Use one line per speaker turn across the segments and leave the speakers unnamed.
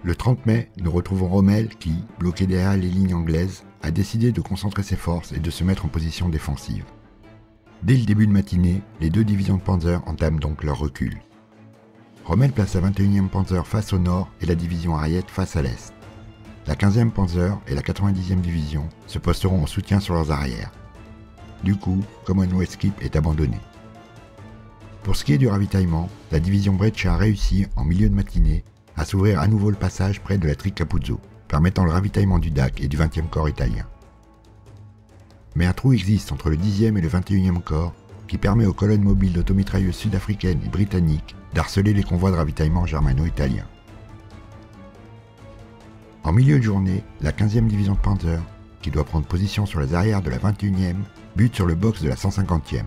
Le 30 mai, nous retrouvons Rommel qui, bloqué derrière les lignes anglaises, a décidé de concentrer ses forces et de se mettre en position défensive. Dès le début de matinée, les deux divisions de Panzer entament donc leur recul. Rommel place la 21e Panzer face au nord et la division Ariete face à l'est. La 15e Panzer et la 90e division se posteront en soutien sur leurs arrières. Du coup, Commonwealth Keep est abandonné. Pour ce qui est du ravitaillement, la division Breccia a réussi, en milieu de matinée, à s'ouvrir à nouveau le passage près de la Trique Capuzzo, permettant le ravitaillement du DAC et du 20e corps italien. Mais un trou existe entre le 10e et le 21e corps qui permet aux colonnes mobiles d'automitrailleuses sud-africaines et britanniques d'harceler les convois de ravitaillement germano-italiens. En milieu de journée, la 15e division de Panzer, qui doit prendre position sur les arrières de la 21e, bute sur le box de la 150e.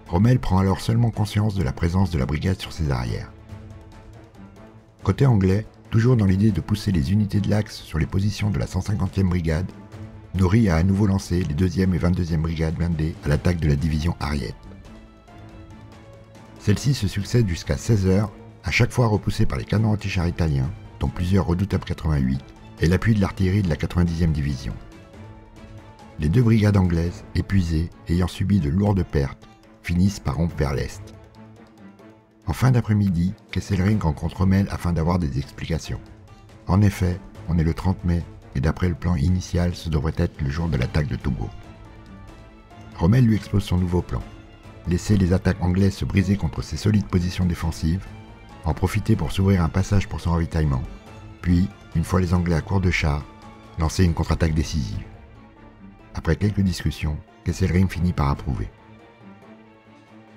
Rommel prend alors seulement conscience de la présence de la brigade sur ses arrières. Côté anglais, toujours dans l'idée de pousser les unités de l'Axe sur les positions de la 150e brigade, Norrie a à nouveau lancé les 2e et 22e brigades blindées à l'attaque de la division Ariete. Celle-ci se succède jusqu'à 16 h, à chaque fois repoussée par les canons antichars italiens, dont plusieurs redoutables 88, et l'appui de l'artillerie de la 90e division. Les deux brigades anglaises, épuisées, ayant subi de lourdes pertes, finissent par rompre vers l'est. En fin d'après-midi, Kesselring rencontre Rommel afin d'avoir des explications. En effet, on est le 30 mai, et d'après le plan initial, ce devrait être le jour de l'attaque de Togo. Rommel lui expose son nouveau plan. Laisser les attaques anglaises se briser contre ses solides positions défensives, en profiter pour s'ouvrir un passage pour son ravitaillement, puis, une fois les Anglais à court de chars, lancer une contre-attaque décisive. Après quelques discussions, Kesselring finit par approuver.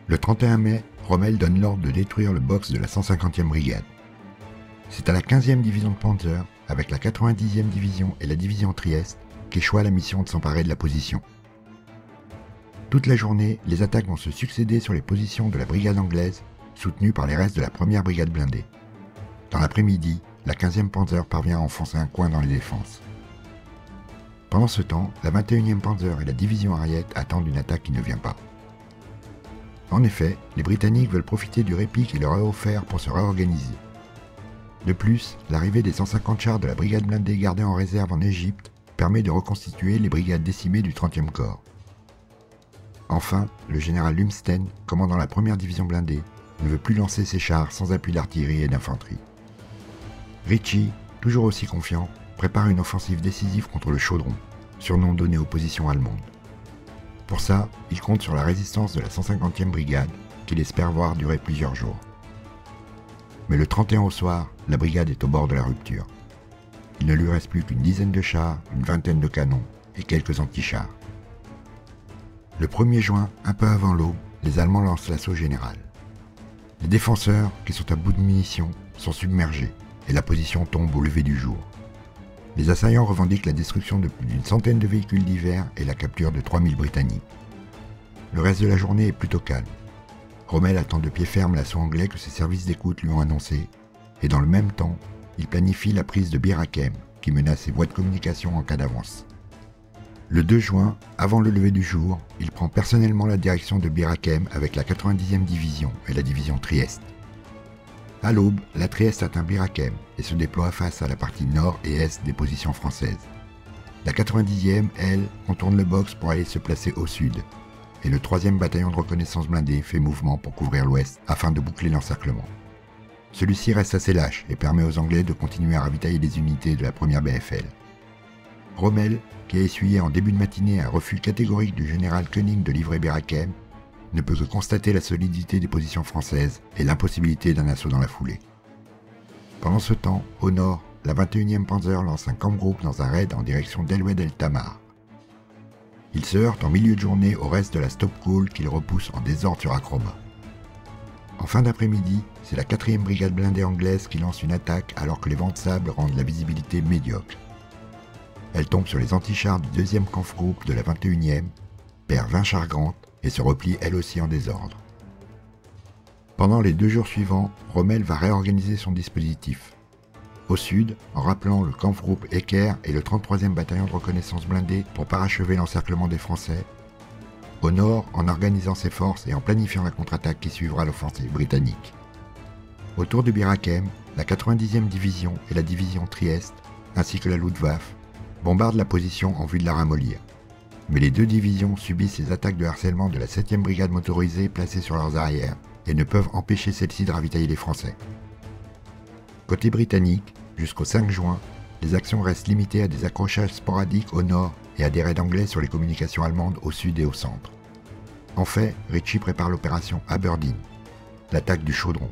Le 31 mai, Rommel donne l'ordre de détruire le box de la 150e brigade. C'est à la 15e division de Panzer, avec la 90e division et la division Trieste, qu'échoua la mission de s'emparer de la position. Toute la journée, les attaques vont se succéder sur les positions de la brigade anglaise, soutenue par les restes de la première brigade blindée. Dans l'après-midi, la 15e Panzer parvient à enfoncer un coin dans les défenses. Pendant ce temps, la 21e Panzer et la division Ariete attendent une attaque qui ne vient pas. En effet, les Britanniques veulent profiter du répit qui leur est offert pour se réorganiser. De plus, l'arrivée des 150 chars de la brigade blindée gardée en réserve en Égypte permet de reconstituer les brigades décimées du 30e corps. Enfin, le général Lumsden, commandant la première division blindée, ne veut plus lancer ses chars sans appui d'artillerie et d'infanterie. Ritchie, toujours aussi confiant, prépare une offensive décisive contre le Chaudron, surnom donné aux positions allemandes. Pour ça, il compte sur la résistance de la 150e brigade, qu'il espère voir durer plusieurs jours. Mais le 31 au soir, la brigade est au bord de la rupture. Il ne lui reste plus qu'une dizaine de chars, une vingtaine de canons et quelques antichars. Le 1er juin, un peu avant l'aube, les Allemands lancent l'assaut général. Les défenseurs, qui sont à bout de munitions, sont submergés et la position tombe au lever du jour. Les assaillants revendiquent la destruction de plus d'une centaine de véhicules divers et la capture de 3000 Britanniques. Le reste de la journée est plutôt calme. Rommel attend de pied ferme l'assaut anglais que ses services d'écoute lui ont annoncé, et dans le même temps, il planifie la prise de Bir Hakeim, qui menace ses voies de communication en cas d'avance. Le 2 juin, avant le lever du jour, il prend personnellement la direction de Bir Hakeim avec la 90e division et la division Trieste. À l'aube, la Trieste atteint Bir Hakeim et se déploie face à la partie nord et est des positions françaises. La 90e, elle, contourne le box pour aller se placer au sud, et le 3e bataillon de reconnaissance blindé fait mouvement pour couvrir l'ouest afin de boucler l'encerclement. Celui-ci reste assez lâche et permet aux Anglais de continuer à ravitailler les unités de la première BFL. Rommel, qui a essuyé en début de matinée un refus catégorique du général Koenig de livrer Bir Hakeim, ne peut que constater la solidité des positions françaises et l'impossibilité d'un assaut dans la foulée. Pendant ce temps, au nord, la 21e Panzer lance un camp-groupe dans un raid en direction d'El-Oued el-Tamar. Il se heurte en milieu de journée au reste de la Stop Call qu'il repousse en désordre sur Akroma. En fin d'après-midi, c'est la 4e brigade blindée anglaise qui lance une attaque alors que les vents de sable rendent la visibilité médiocre. Elle tombe sur les antichars du 2e Kampfgruppe de la 21e, perd 20 chars Grant et se replie elle aussi en désordre. Pendant les 2 jours suivants, Rommel va réorganiser son dispositif. Au sud, en rappelant le Kampfgruppe Ecker et le 33e bataillon de reconnaissance blindé pour parachever l'encerclement des Français. Au nord, en organisant ses forces et en planifiant la contre-attaque qui suivra l'offensive britannique. Autour de Bir Hakeim, la 90e division et la division Trieste, ainsi que la Luftwaffe, bombardent la position en vue de la ramollir. Mais les deux divisions subissent les attaques de harcèlement de la 7e brigade motorisée placée sur leurs arrières et ne peuvent empêcher celle-ci de ravitailler les Français. Côté britannique, jusqu'au 5 juin, les actions restent limitées à des accrochages sporadiques au nord et à des raids anglais sur les communications allemandes au sud et au centre. En fait, Ritchie prépare l'opération Aberdeen, l'attaque du chaudron.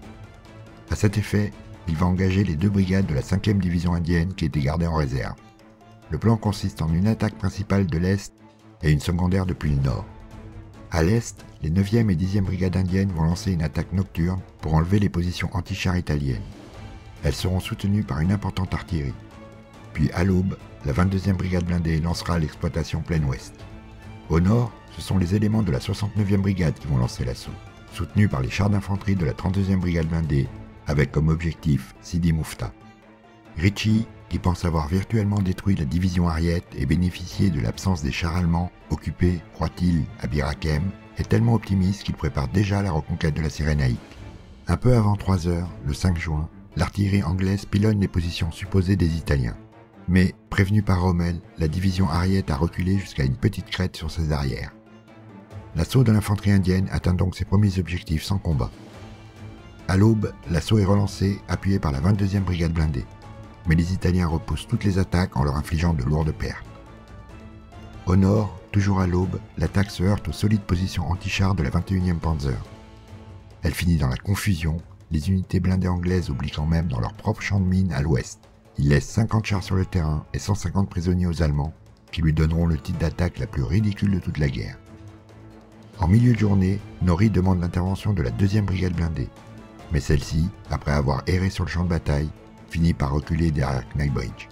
À cet effet, il va engager les deux brigades de la 5e division indienne qui étaient gardées en réserve. Le plan consiste en une attaque principale de l'Est et une secondaire depuis le nord. À l'Est, les 9e et 10e brigades indiennes vont lancer une attaque nocturne pour enlever les positions anti-chars italiennes. Elles seront soutenues par une importante artillerie. Puis à l'aube, la 22e brigade blindée lancera l'exploitation plein ouest. Au nord, ce sont les éléments de la 69e brigade qui vont lancer l'assaut, soutenus par les chars d'infanterie de la 32e brigade blindée, avec comme objectif Sidi Mufta. Ritchie, qui pense avoir virtuellement détruit la division Ariete et bénéficié de l'absence des chars allemands occupés, croit-il, à Bir Hakeim, est tellement optimiste qu'il prépare déjà la reconquête de la Cyrénaïque. Un peu avant 3 heures, le 5 juin, l'artillerie anglaise pilonne les positions supposées des Italiens. Mais, prévenue par Rommel, la division Ariete a reculé jusqu'à une petite crête sur ses arrières. L'assaut de l'infanterie indienne atteint donc ses premiers objectifs sans combat. À l'aube, l'assaut est relancé, appuyé par la 22e brigade blindée. Mais les Italiens repoussent toutes les attaques en leur infligeant de lourdes pertes. Au nord, toujours à l'aube, l'attaque se heurte aux solides positions anti-chars de la 21e Panzer. Elle finit dans la confusion, les unités blindées anglaises oublient quand même dans leur propre champ de mines à l'ouest. Ils laissent 50 chars sur le terrain et 150 prisonniers aux Allemands, qui lui donneront le titre d'attaque la plus ridicule de toute la guerre. En milieu de journée, Norrie demande l'intervention de la 2e brigade blindée. Mais celle-ci, après avoir erré sur le champ de bataille, finit par reculer derrière Knightsbridge.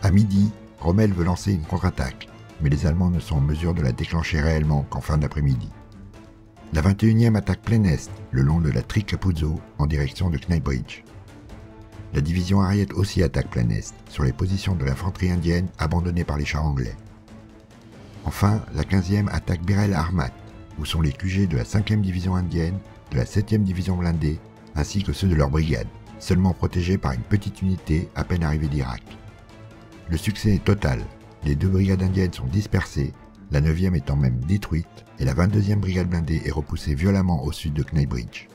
À midi, Rommel veut lancer une contre-attaque, mais les Allemands ne sont en mesure de la déclencher réellement qu'en fin d'après-midi. La 21e attaque plein est, le long de la Trique Capuzzo, en direction de Knightsbridge. La division Ariete aussi attaque plein est, sur les positions de l'infanterie indienne abandonnées par les chars anglais. Enfin, la 15e attaque Bir el Armat, où sont les QG de la 5e division indienne, de la 7e division blindée, ainsi que ceux de leur brigade, seulement protégés par une petite unité à peine arrivée d'Irak. Le succès est total, les deux brigades indiennes sont dispersées, la 9e étant même détruite, et la 22e brigade blindée est repoussée violemment au sud de Knightsbridge.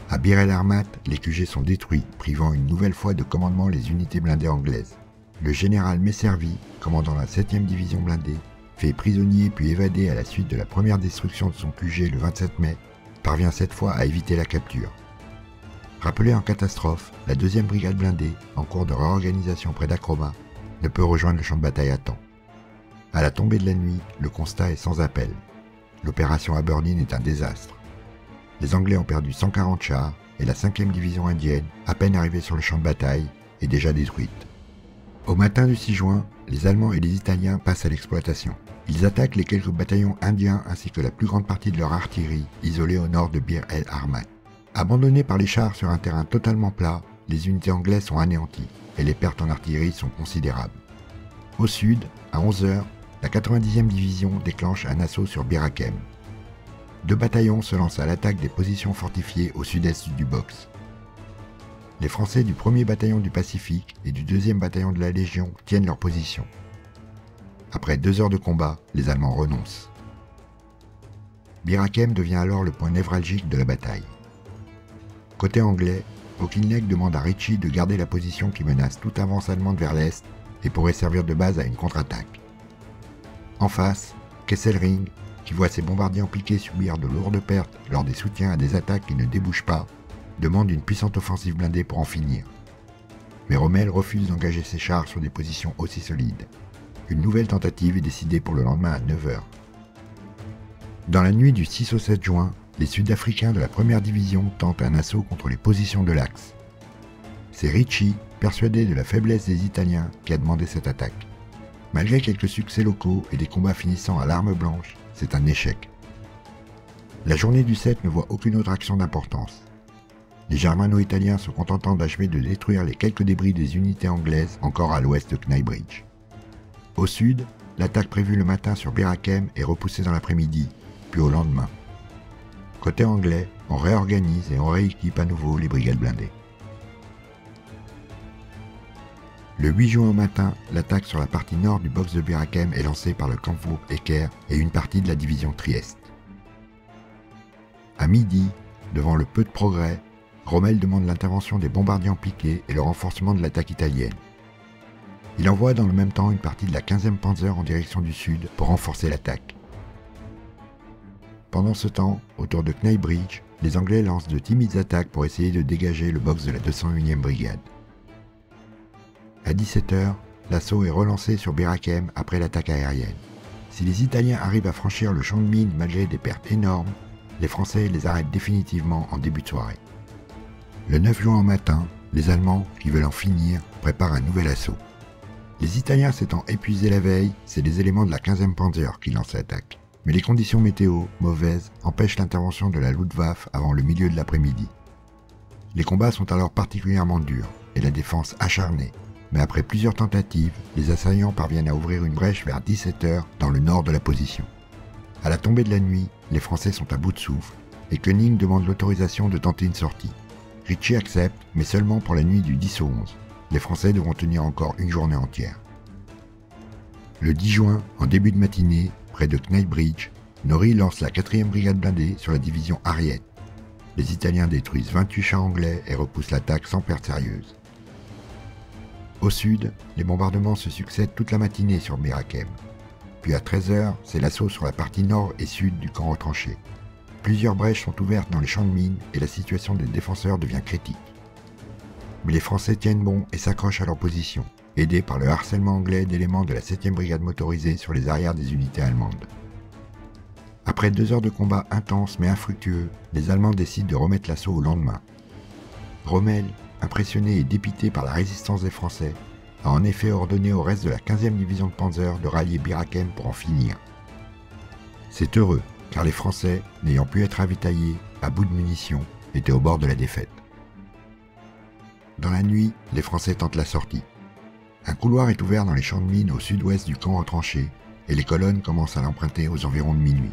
À Bir el Armat, les QG sont détruits, privant une nouvelle fois de commandement les unités blindées anglaises. Le général Messervy, commandant la 7e division blindée, fait prisonnier puis évadé à la suite de la première destruction de son QG le 27 mai, parvient cette fois à éviter la capture. Rappelée en catastrophe, la 2e brigade blindée, en cours de réorganisation près d'Akroma, ne peut rejoindre le champ de bataille à temps. À la tombée de la nuit, le constat est sans appel. L'opération Aberdeen est un désastre. Les Anglais ont perdu 140 chars et la 5e division indienne, à peine arrivée sur le champ de bataille, est déjà détruite. Au matin du 6 juin, les Allemands et les Italiens passent à l'exploitation. Ils attaquent les quelques bataillons indiens ainsi que la plus grande partie de leur artillerie, isolée au nord de Bir el Armat. Abandonnés par les chars sur un terrain totalement plat, les unités anglaises sont anéanties et les pertes en artillerie sont considérables. Au sud, à 11 h, la 90e division déclenche un assaut sur Bir Hakeim. 2 bataillons se lancent à l'attaque des positions fortifiées au sud-est du box. Les Français du 1er bataillon du Pacifique et du 2e bataillon de la Légion tiennent leur position. Après 2 heures de combat, les Allemands renoncent. Bir Hakeim devient alors le point névralgique de la bataille. Côté anglais, Auchinleck demande à Ritchie de garder la position qui menace toute avance allemande vers l'est et pourrait servir de base à une contre-attaque. En face, Kesselring, qui voit ses bombardiers impliqués subir de lourdes pertes lors des soutiens à des attaques qui ne débouchent pas, demande une puissante offensive blindée pour en finir. Mais Rommel refuse d'engager ses chars sur des positions aussi solides. Une nouvelle tentative est décidée pour le lendemain à 9 h. Dans la nuit du 6 au 7 juin, les Sud-Africains de la 1re division tentent un assaut contre les positions de l'Axe. C'est Ritchie, persuadé de la faiblesse des Italiens, qui a demandé cette attaque. Malgré quelques succès locaux et des combats finissant à l'arme blanche, c'est un échec. La journée du 7 ne voit aucune autre action d'importance. les germano-italiens se contentant d'achever de détruire les quelques débris des unités anglaises encore à l'ouest de Kneipbridge. Au sud, l'attaque prévue le matin sur Bir Hakeim est repoussée dans l'après-midi, puis au lendemain. Côté anglais, on réorganise et on rééquipe à nouveau les brigades blindées. Le 8 juin au matin, l'attaque sur la partie nord du box de Bir Hakeim est lancée par le Kampfgruppe-Eckert et une partie de la division Trieste. À midi, devant le peu de progrès, Rommel demande l'intervention des bombardiers en piqué et le renforcement de l'attaque italienne. Il envoie dans le même temps une partie de la 15e Panzer en direction du sud pour renforcer l'attaque. Pendant ce temps, autour de Kneipbridge, les Anglais lancent de timides attaques pour essayer de dégager le box de la 201e brigade. À 17h, l'assaut est relancé sur Bir Hakeim après l'attaque aérienne. Si les Italiens arrivent à franchir le champ de mines malgré des pertes énormes, les Français les arrêtent définitivement en début de soirée. Le 9 juin au matin, les Allemands, qui veulent en finir, préparent un nouvel assaut. Les Italiens s'étant épuisés la veille, c'est les éléments de la 15e Panzer qui lancent l'attaque. Mais les conditions météo, mauvaises, empêchent l'intervention de la Luftwaffe avant le milieu de l'après-midi. Les combats sont alors particulièrement durs et la défense acharnée. Mais après plusieurs tentatives, les assaillants parviennent à ouvrir une brèche vers 17h dans le nord de la position. À la tombée de la nuit, les Français sont à bout de souffle et Koenig demande l'autorisation de tenter une sortie. Ritchie accepte, mais seulement pour la nuit du 10 au 11. Les Français devront tenir encore une journée entière. Le 10 juin, en début de matinée, près de Kneipbridge, Norrie lance la 4e brigade blindée sur la division Ariete. Les Italiens détruisent 28 chars anglais et repoussent l'attaque sans perte sérieuse. Au sud, les bombardements se succèdent toute la matinée sur Bir Hakeim. Puis à 13h, c'est l'assaut sur la partie nord et sud du camp retranché. Plusieurs brèches sont ouvertes dans les champs de mines et la situation des défenseurs devient critique. Mais les Français tiennent bon et s'accrochent à leur position, aidés par le harcèlement anglais d'éléments de la 7e brigade motorisée sur les arrières des unités allemandes. Après 2 heures de combat intenses mais infructueux, les Allemands décident de remettre l'assaut au lendemain. Rommel, impressionné et dépité par la résistance des Français, a en effet ordonné au reste de la 15e division de Panzer de rallier Bir Hakeim pour en finir. C'est heureux, car les Français, n'ayant pu être ravitaillés, à bout de munitions, étaient au bord de la défaite. Dans la nuit, les Français tentent la sortie. Un couloir est ouvert dans les champs de mines au sud-ouest du camp retranché, et les colonnes commencent à l'emprunter aux environs de minuit.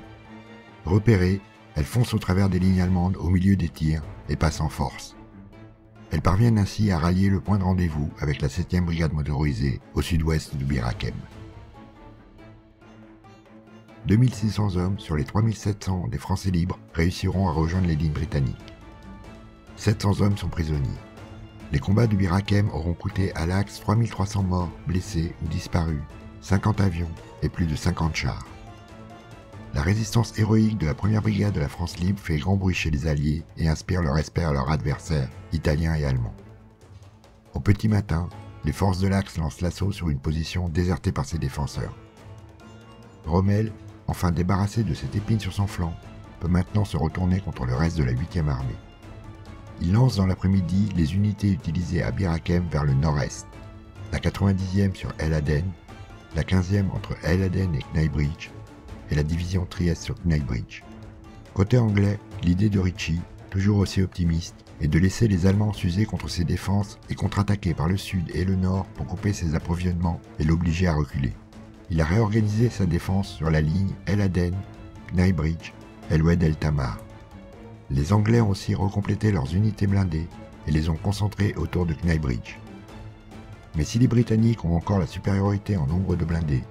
Repérées, elles foncent au travers des lignes allemandes au milieu des tirs et passent en force. Elles parviennent ainsi à rallier le point de rendez-vous avec la 7e brigade motorisée au sud-ouest de Bir Hakeim. 2600 hommes sur les 3700 des Français libres réussiront à rejoindre les lignes britanniques. 700 hommes sont prisonniers. Les combats de Bir Hakeim auront coûté à l'Axe 3300 morts, blessés ou disparus, 50 avions et plus de 50 chars. La résistance héroïque de la 1re brigade de la France libre fait grand bruit chez les Alliés et inspire le respect à leurs adversaires, italiens et allemands. Au petit matin, les forces de l'Axe lancent l'assaut sur une position désertée par ses défenseurs. Rommel, enfin débarrassé de cette épine sur son flanc, peut maintenant se retourner contre le reste de la 8e armée. Il lance dans l'après-midi les unités utilisées à Bir Hakeim vers le nord-est, la 90e sur El Aden, la 15e entre El Aden et Kneipbridge, et la division Trieste sur Kneipbridge. Côté anglais, l'idée de Ritchie, toujours aussi optimiste, est de laisser les Allemands s'user contre ses défenses et contre-attaquer par le sud et le nord pour couper ses approvisionnements et l'obliger à reculer. Il a réorganisé sa défense sur la ligne El Aden, Kneipbridge, El Oued El Tamar. Les Anglais ont aussi recomplété leurs unités blindées et les ont concentrées autour de Kneipbridge. Mais si les Britanniques ont encore la supériorité en nombre de blindés,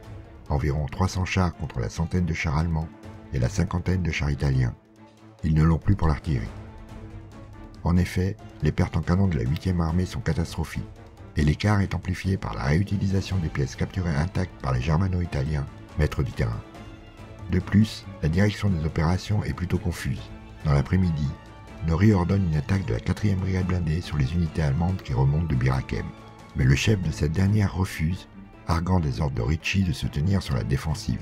environ 300 chars contre la centaine de chars allemands et la cinquantaine de chars italiens, ils ne l'ont plus pour l'artillerie. En effet, les pertes en canon de la 8e armée sont catastrophiques, et l'écart est amplifié par la réutilisation des pièces capturées intactes par les germano-italiens, maîtres du terrain. De plus, la direction des opérations est plutôt confuse. Dans l'après-midi, Norrie ordonne une attaque de la 4e brigade blindée sur les unités allemandes qui remontent de Bir Hakeim. Mais le chef de cette dernière refuse, arguant des ordres de Ritchie de se tenir sur la défensive.